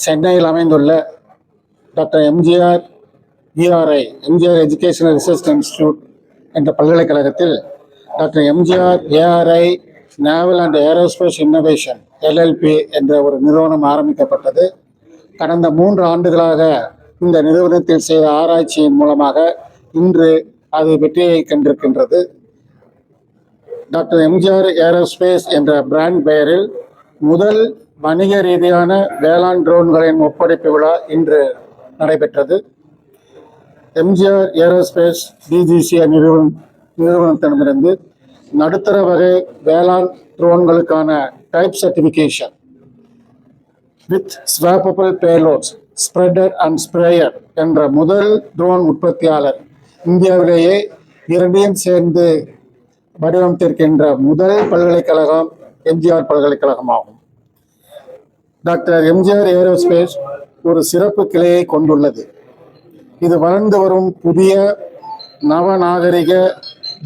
சென்னையில் அமைந்துள்ள doctor MGR ERI MGR educational research institute என்ற பல்கலைக்கழகத்தில் doctor MGR ARI naval and aerospace innovation LLP என்ற ஒரு நிறுவனம் ஆரம்பிக்கப்பட்டது. கடந்த 3 ஆண்டுகளாக இந்த நிறுவனத்தில் செய்த ஆராய்ச்சியின் மூலமாக இன்று அது வெற்றியை கண்டிருக்கின்றது. டாக்டர் எம்ஜிஆர் ஏரோஸ்பேஸ் என்ற பிராண்ட் பெயரில் முதல் வணிக ரீதியான வேளாண் ட்ரோன்களின் ஒப்படைப்பு விழா இன்று நடைபெற்றது. எம்ஜிஆர் ஏரோஸ்பேஸ் DGC நிறுவனத்திடமிருந்து நடுத்தர வகை வேளாண் ட்ரோன்களுக்கான type certification with swappable payloads spreader and sprayer என்ற முதல் ட்ரோன் உற்பத்தியாளர், இந்தியாவிலேயே இரண்டையும் சேர்ந்து வடிவமைத்திருக்கின்ற முதல் பல்கலைக்கழகம் எம்ஜிஆர் பல்கலைக்கழகமாகும். டாக்டர் எம்ஜிஆர் ஏரோஸ்பேஸ் ஒரு சிறப்பு கிளையை கொண்டுள்ளது. இது வளர்ந்து வரும் புதிய நவநாகரிக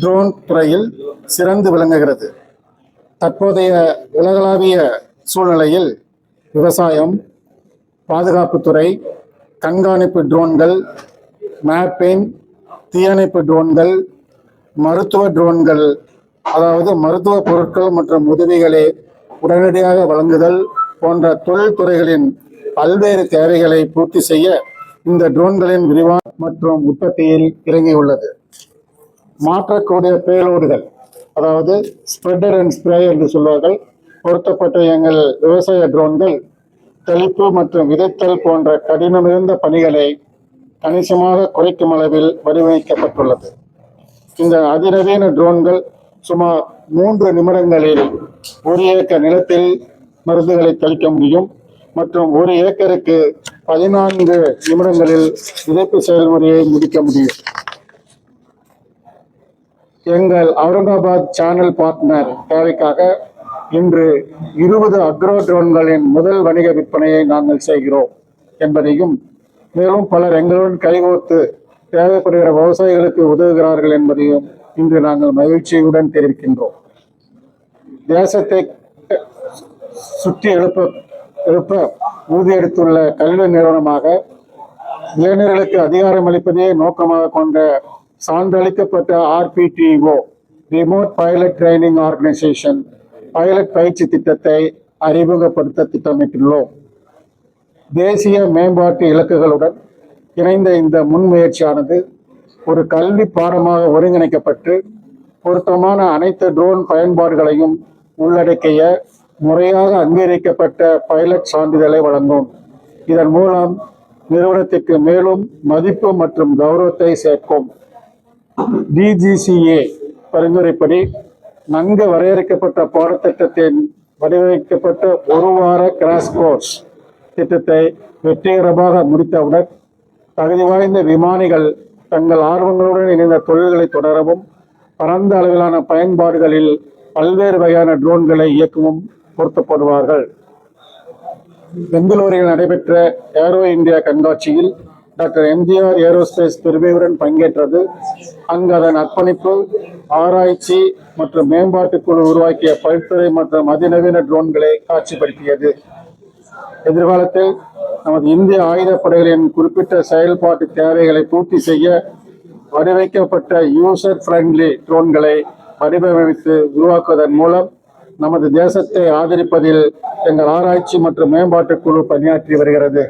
ட்ரோன் துறையில் சிறந்து விளங்குகிறது. தற்போதைய உலகளாவிய சூழ்நிலையில் விவசாயம், பாதுகாப்புத்துறை, கண்காணிப்பு ட்ரோன்கள், மேப்பிங், தீயணைப்பு ட்ரோன்கள், மருத்துவ ட்ரோன்கள், அதாவது மருத்துவ பொருட்கள் மற்றும் உதவிகளை உடனடியாக வழங்குதல் போன்ற தொழில்துறைகளின் பல்வேறு தேவைகளை பூர்த்தி செய்ய இந்த ட்ரோன்களின் விரிவான மற்றும் உற்பத்தியில் இறங்கியுள்ளது. மாற்றக்கூடிய பேலோடுகள், அதாவது ஸ்ப்ரெடர் அண்ட் ஸ்ப்ரேயர் என்று சொல்வார்கள், பொருத்தப்பட்ட எங்கள் விவசாய ட்ரோன்கள் தெளிப்பு மற்றும் விதைத்தல் போன்ற கடினம் மிகுந்த பணிகளை கணிசமாக குறைக்கும் அளவில் வடிவமைக்கப்பட்டுள்ளது. இந்த அதிநவீன ட்ரோன்கள் சுமார் 3 நிமிடங்களில் 1 ஏக்கர் நிலத்தில் மருந்துகளை தெளிக்க முடியும் மற்றும் 1 ஏக்கருக்கு 14 நிமிடங்களில் விதைப்பு செயல்முறையை முடிக்க முடியும். எங்கள் அவுரங்காபாத் சேனல் பார்ட்னர் தேவைக்காக இன்று 20 அக்ரோ ட்ரோன்களின் முதல் வணிக விற்பனையை நாங்கள் செய்கிறோம் என்பதையும், மேலும் பலர் எங்களுடன் கைகோர்த்து தேவைப்படுகிற விவசாயிகளுக்கு உதவுகிறார்கள் என்பதையும் இன்று நாங்கள் மகிழ்ச்சியுடன் தெரிவிக்கின்றோம். தேசத்தை சுற்றி எழுப்ப உறுதியெடுத்துள்ள கல்வி நிறுவனமாக இளைஞர்களுக்கு அதிகாரம் அளிப்பதையே நோக்கமாக கொண்ட சான்றளிக்கப்பட்ட RPTO remote pilot training organisation pilot பயிற்சி திட்டத்தை அறிமுகப்படுத்த திட்டமிட்டுள்ளோம். தேசிய மேம்பாட்டு இலக்குகளுடன் இணைந்த இந்த முன்முயற்சியானது ஒரு கல்வி பாடமாக ஒருங்கிணைக்கப்பட்டு பொருத்தமான அனைத்து ட்ரோன் பயன்பாடுகளையும் உள்ளடக்கிய முறையாக அங்கீகரிக்கப்பட்ட பைலட் சான்றிதழை வழங்கும். இதன் மூலம் நிறுவனத்திற்கு மேலும் மதிப்பு மற்றும் கௌரவத்தை சேர்க்கும். DGCA பரிந்துரைப்படி நன்கு வரையறுக்கப்பட்ட பாடத்திட்டத்தின் வடிவமைக்கப்பட்ட 1 வார கிராஷ் கோர்ஸ் திட்டத்தை வெற்றிகரமாக முடித்தவுடன் தகுதி வாய்ந்த விமானிகள் தங்கள் ஆர்வங்களுடன் இணைந்த தொழில்களை தொடரவும் பரந்த அளவிலான பயன்பாடுகளில் பல்வேறு வகையான ட்ரோன்களை இயக்கவும் பொருத்தப்படுவார்கள். பெங்களூரில் நடைபெற்ற ஏரோ இந்தியா கண்காட்சியில் டாக்டர் எம்ஜிஆர் ஏரோஸ்பேஸ் பெருமையுடன் பங்கேற்றது. அங்கு அதன் அர்ப்பணிப்பு, ஆராய்ச்சி மற்றும் மேம்பாட்டு குழு உருவாக்கிய பல்துறை மற்றும் அதிநவீன ட்ரோன்களை காட்சிப்படுத்தியது. எதிர்காலத்தில் நமது இந்திய ஆயுதப்படைகளின் குறிப்பிட்ட செயல்பாட்டு தேவைகளை பூர்த்தி செய்ய வடிவமைக்கப்பட்ட யூசர் ஃப்ரெண்ட்லி ட்ரோன்களை வடிவமைத்து உருவாக்குவதன் மூலம் நமது தேசத்தை ஆதரிப்பதில் எங்கள் ஆராய்ச்சி மற்றும் மேம்பாட்டு குழு பணியாற்றி வருகிறது.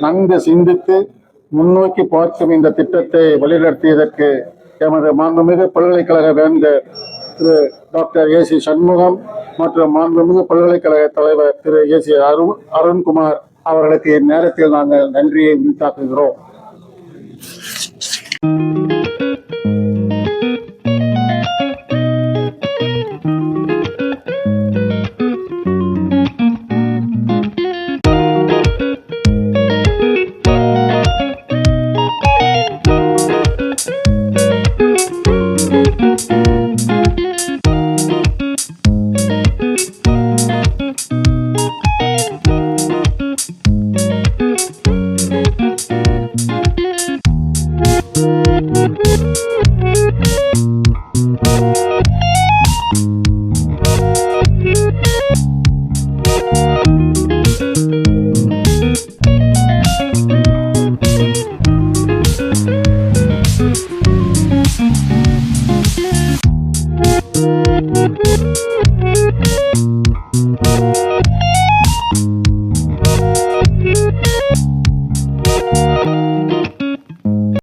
நன்கு சிந்தித்து முன்னோக்கி பார்க்கும் இந்த திட்டத்தை வழிநடத்தியதற்கு எமது மாண்புமிகு பல்கலைக்கழக வேந்தர் திரு டாக்டர் AC சண்முகம் மற்றும் மாண்புமிகு பல்கலைக்கழக தலைவர் திரு AC அருண்குமார் அவர்களுக்கு இந்நேரத்தில் நாங்கள் நன்றியை உரித்தாக்குகிறோம்.